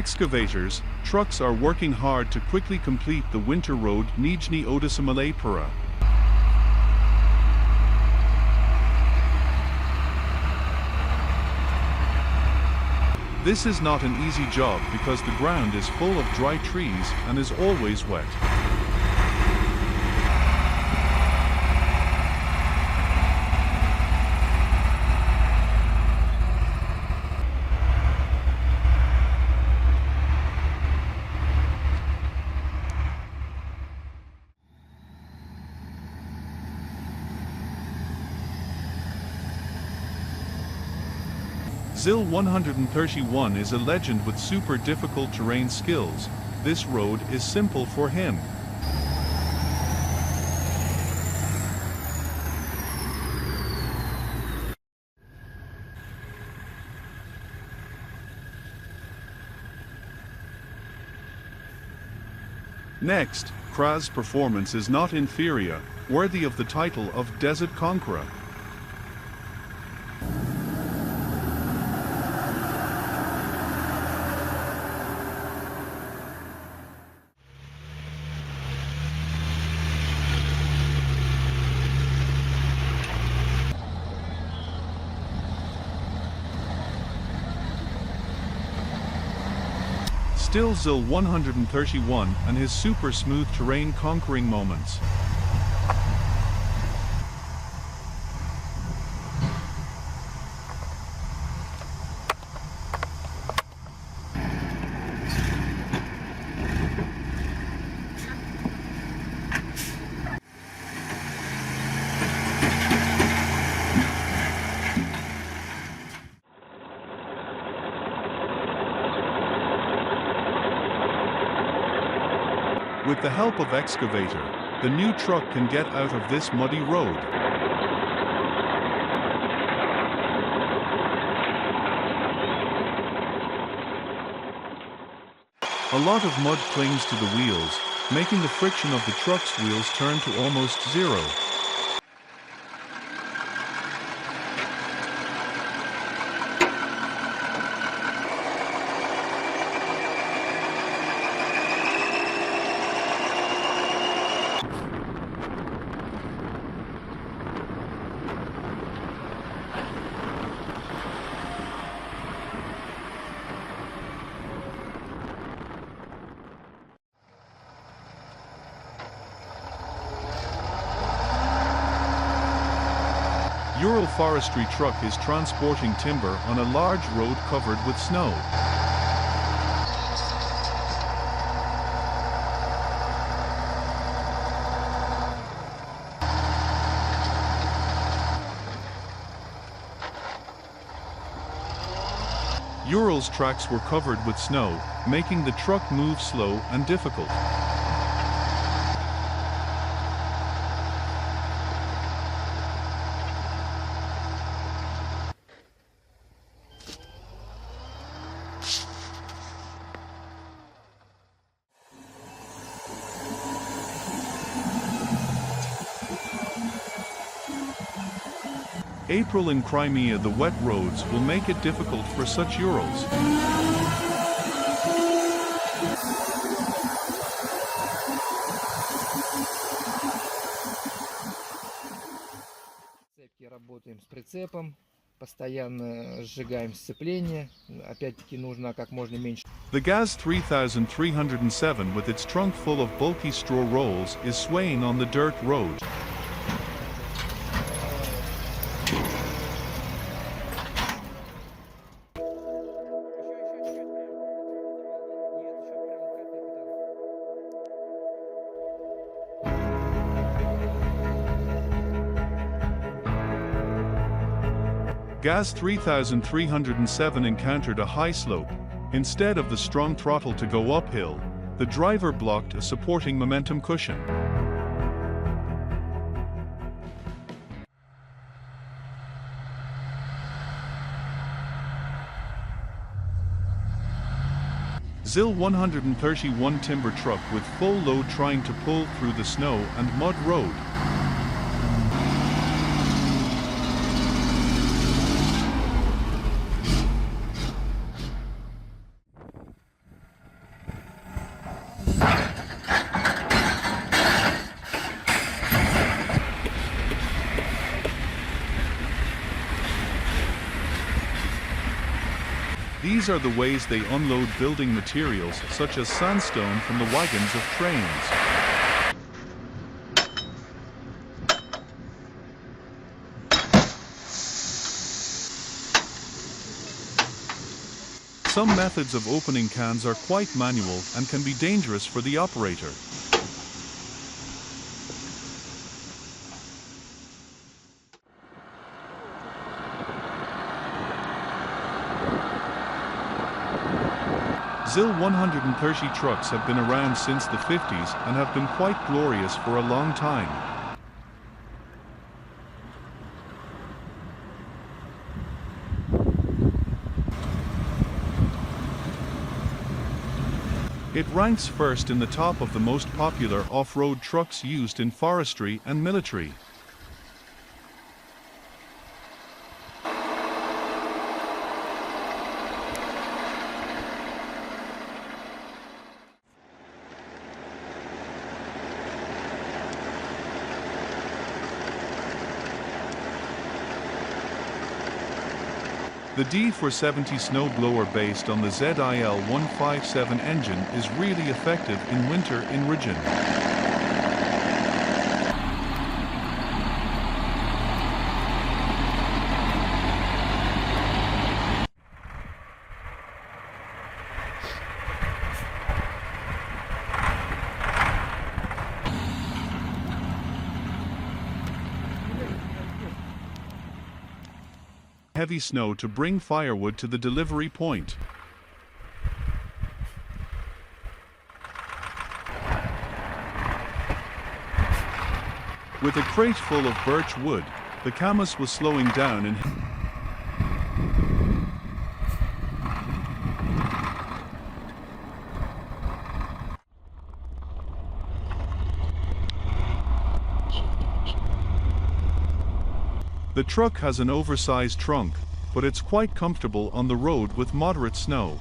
Excavators, trucks are working hard to quickly complete the winter road Nijni Odessa-Malapura. This is not an easy job because the ground is full of dry trees and is always wet. Zil 131 is a legend with super difficult terrain skills. This road is simple for him. Next, Kras' performance is not inferior, worthy of the title of Desert Conqueror. Still Zil 131 and his super smooth terrain conquering moments. With the help of excavator, the new truck can get out of this muddy road. A lot of mud clings to the wheels, making the friction of the truck's wheels turn to almost zero. Ural forestry truck is transporting timber on a large road covered with snow. Ural's tracks were covered with snow, making the truck move slow and difficult. April in Crimea, the wet roads will make it difficult for such Urals. Работаем с прицепом, постоянно сжигаем сцепление, опять-таки нужно как можно меньше. The GAZ 3307 with its trunk full of bulky straw rolls is swaying on the dirt road. GAZ 3307 encountered a high slope. Instead of the strong throttle to go uphill, the driver blocked a supporting momentum cushion. Zil 131 timber truck with full load trying to pull through the snow and mud road. These are the ways they unload building materials such as sandstone from the wagons of trains. Some methods of opening cans are quite manual and can be dangerous for the operator. ZIL 130 trucks have been around since the 50s and have been quite glorious for a long time. It ranks first in the top of the most popular off-road trucks used in forestry and military. The D470 snowblower based on the ZIL 157 engine is really effective in winter in region. Heavy snow to bring firewood to the delivery point. With a crate full of birch wood, the Camus was slowing down in The truck has an oversized trunk, but it's quite comfortable on the road with moderate snow.